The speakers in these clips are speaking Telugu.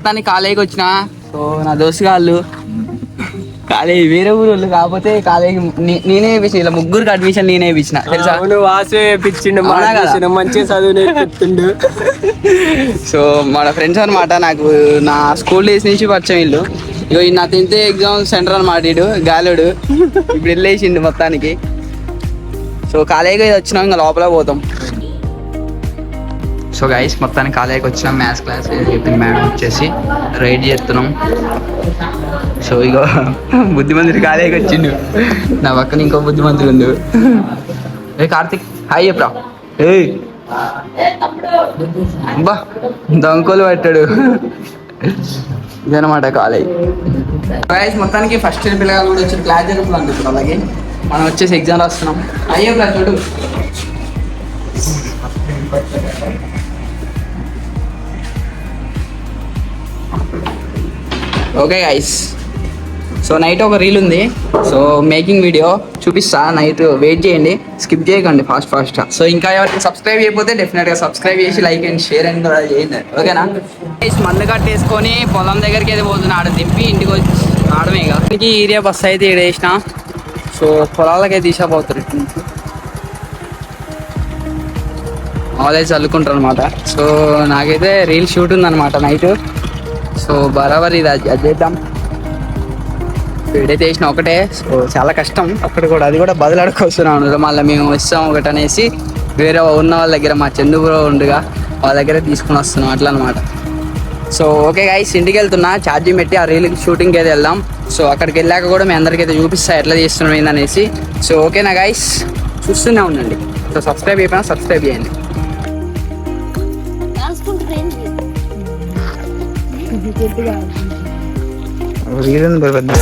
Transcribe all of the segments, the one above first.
మొత్తానికి కాలేజీకి వచ్చిన. సో నా దోస్తు వాళ్ళు కాలేజీ వేరే ఊరు కాకపోతే కాలేజీ నేనే వేయించిన. ఇలా ముగ్గురికి అడ్మిషన్ నేనే వేయించిన తెలుసా. మంచిగా చదువు. సో మన ఫ్రెండ్స్ అనమాట, నాకు నా స్కూల్ డేస్ నుంచి పరిచయం వీళ్ళు. ఇగో నా 10th ఎగ్జామ్ సెంటర్ అనమాట. ఇడు గాలుడు ఇప్పుడు వెళ్ళేసిండు మొత్తానికి. సో కాలేజీకి వచ్చినాం, ఇంకా లోపల పోతాం. సో గైస్ మొత్తానికి కాలేజీకి వచ్చినాం. మ్యాథ్స్ క్లాస్ చెప్పింది మేడం వచ్చేసి రైడ్ చేస్తున్నాం. సో ఇగో బుద్ధిమంతుడు కాలేజీకి వచ్చిండు. నా పక్కన ఇంకో బుద్ధిమంతుడు ఉండు. ఏ కార్తిక్ హాయ్ చెప్పరా. ఏయ్ బా దొంగలు పట్టాడు. ఇదనమాట కాలేజ్. గైస్ మొత్తానికి ఫస్ట్ ఇయర్ పిల్లలు కూడా వచ్చి క్లాస్ జరుగుతుంది ఇప్పుడు. అలాగే మనం వచ్చేసి ఎగ్జామ్ రాస్తున్నాం. అయ్యో క్లాస్ చూడు. ఓకే గైస్, సో నైట్ ఒక రీల్ ఉంది. సో మేకింగ్ వీడియో చూపిస్తా, నైట్ వెయిట్ చేయండి, స్కిప్ చేయకండి ఫాస్ట్గా. సో ఇంకా ఎవరికి సబ్స్క్రైబ్ చేయకపోతే డెఫినెట్గా సబ్స్క్రైబ్ చేసి లైక్ అండ్ షేర్ అని కూడా చేయండి, ఓకేనా. మందు కట్టేసుకొని పొలం దగ్గరికి అయితే పోతున్నా. ఆడ దింపి ఇంటికి వచ్చి ఆడమే. ఇక ఏరియా బస్సు అయితే ఇక్కడ వేసిన. సో పొలాలకైతే తీసాపోతారు ఇటు నుంచి. ఆల్వేస్ చల్లుకుంటారు అనమాట. సో నాకైతే రీల్ షూట్ ఉందన్నమాట నైట్. సో బరాబర్ ఇది అది చేద్దాం. వీడైతే వేసిన ఒకటే. సో చాలా కష్టం అక్కడ కూడా, అది కూడా బదులాడుకొస్తున్నాను. మళ్ళీ మేము ఇస్తాం ఒకటి అనేసి వేరే ఉన్న వాళ్ళ దగ్గర, మా చందుపురం ఉండుగా వాళ్ళ దగ్గర తీసుకుని వస్తున్నాం అట్లా అనమాట. సో ఓకే గైస్, ఇంటికి వెళ్తున్నా, ఛార్జింగ్ పెట్టి ఆ రీల్ షూటింగ్కి అయితే వెళ్దాం. సో అక్కడికి వెళ్ళాక కూడా మీ అందరికీ అయితే చూపిస్తా ఎట్లా చేస్తున్నాం ఏందనేసి. సో ఓకేనా గైస్, చూస్తూనే ఉండండి. సో సబ్స్క్రైబ్ అయిపోయినా సబ్స్క్రైబ్ చేయండి. రీల్ బరబద్దా.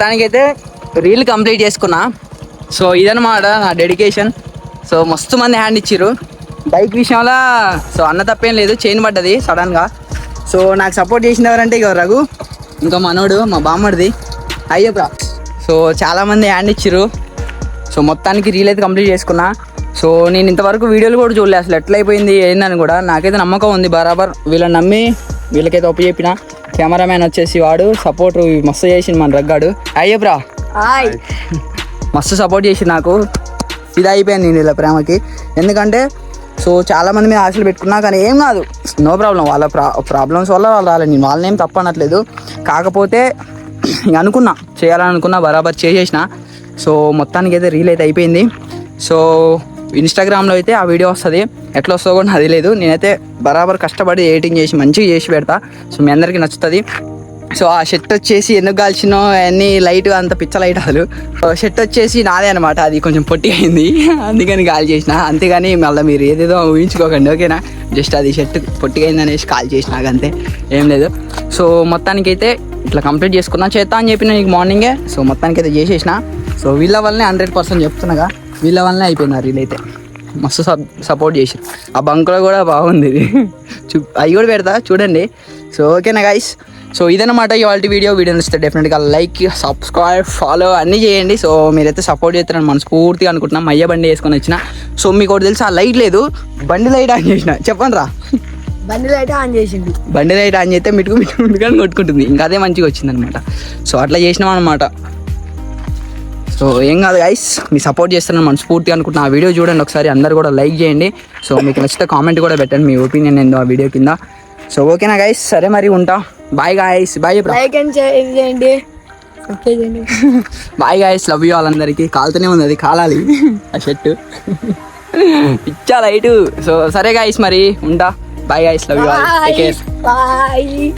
దానికైతే రీల్ కంప్లీట్ చేసుకున్నా. సో ఇదన్నమాట నా డెడికేషన్. సో మస్తు మంది హ్యాండ్ ఇచ్చిర్రు బైక్ విషయంలో. సో అన్న తప్పేం లేదు, చైన్ పడ్డది సడన్గా. సో నాకు సపోర్ట్ చేసిన ఎవరంటే ఇక రఘు, ఇంకా మనోడు మా బామ్మడిది అయ్యప్రా. సో చాలామంది హ్యాండ్ ఇచ్చిర్రు. సో మొత్తానికి రీల్ అయితే కంప్లీట్ చేసుకున్నా. సో నేను ఇంతవరకు వీడియోలు కూడా చూడలే అసలు ఎట్లా అయిపోయింది ఏందని కూడా. నాకైతే నమ్మకం ఉంది బరాబర్. వీళ్ళని నమ్మి వీళ్ళకైతే ఒప్పు చెప్పిన. కెమెరామ్యాన్ వచ్చేసి వాడు సపోర్ట్ మస్తు చేసిండు మన రగ్గాడు. అయ్యప్రా మస్తు సపోర్ట్ చేసి నాకు ఇది అయిపోయింది నేను ఇలా ప్రేమకి. ఎందుకంటే సో చాలామంది మీద ఆశలు పెట్టుకున్నా కానీ ఏం కాదు, నో ప్రాబ్లం. వాళ్ళ ప్రాబ్లమ్స్ వల్ల వాళ్ళు రాలేదు, నేను వాళ్ళని ఏం తప్పు అనట్లేదు. కాకపోతే అనుకున్నా చేయాలనుకున్నా, బరాబర్ చేసేసిన. సో మొత్తానికి అయితే రీల్ అయితే అయిపోయింది. సో ఇన్స్టాగ్రామ్లో అయితే ఆ వీడియో వస్తుంది, ఎట్లా వస్తుందో కూడా అది లేదు. నేనైతే బరాబర్ కష్టపడి ఎడిటింగ్ చేసి మంచిగా చేసి పెడతా. సో మీ అందరికీ నచ్చుతుంది. సో ఆ షర్ట్ వచ్చేసి ఎందుకు కాల్చినో అన్నీ లైట్ అంత పిచ్చ లైట్ అసలు. షర్ట్ వచ్చేసి నాదే అనమాట, అది కొంచెం పొట్టి అయింది అందుకని కాల్ చేసిన. అంతేగాని మళ్ళీ మీరు ఏదేదో ఊహించుకోకండి, ఓకేనా. జస్ట్ అది షర్ట్ పొట్టిగా అయింది అనేసి కాల్ చేసిన, అంతే, ఏం లేదు. సో మొత్తానికైతే ఇట్లా కంప్లీట్ చేసుకున్నా, చేస్తా అని చెప్పిన నీకు మార్నింగే. సో మొత్తానికైతే చేసేసిన. సో వీళ్ళ వల్లనే 100% చెప్తున్నాగా, వీళ్ళ వల్లనే అయిపోయింది ఆ రీల్ అయితే. మస్తు సపోర్ట్ చేసారు. ఆ బంకులో కూడా బాగుంది ఇది, అవి కూడా పెడతా చూడండి. సో ఓకేనా గైస్, సో ఇదన్నమాట ఇవాళ వీడియో. వీడియో నచ్చితే డెఫినెట్గా లైక్, సబ్స్క్రైబ్, ఫాలో అన్నీ చేయండి. సో మీరైతే సపోర్ట్ చేస్తారని మనస్ఫూర్తిగా అనుకుంటున్నాం. మయ్య బండి వేసుకొని వచ్చిన. సో మీకు ఒకటి తెలుసు, ఆ లైట్ లేదు, బండి లైట్ ఆన్ చేసిన. చెప్పండి రా, బండి లైట్ ఆన్ చేసింది. బండి లైట్ ఆన్ చేస్తే మిట్టుకు కానీ కొట్టుకుంటుంది, ఇంకా అదే మంచిగా వచ్చింది అనమాట. సో అట్లా చేసినాం అనమాట. సో సో ఏం కాదు గైస్, మీ సపోర్ట్ చేస్తున్నాను మనస్ఫూర్తిగా అనుకుంటున్నా. ఆ వీడియో చూడండి ఒకసారి, అందరు కూడా లైక్ చేయండి. సో మీకు నచ్చితే కామెంట్ కూడా పెట్టండి మీ ఒపీనియన్ ఏందో ఆ వీడియో కింద. సో ఓకేనా గైస్, సరే మరి ఉంటా. Bye guys, bye like and share చేయండి, సబ్స్క్రైబ్ చేయండి. బాయ్ గాయస్, లవ్ యూ వాళ్ళందరికీ. కాలుతూనే ఉంది, అది కాలాలి ఆ షర్టు పిచ్చా లైటు. సో సరే గాయస్ మరి ఉంటా. Bye guys, love you all, take care. Bye.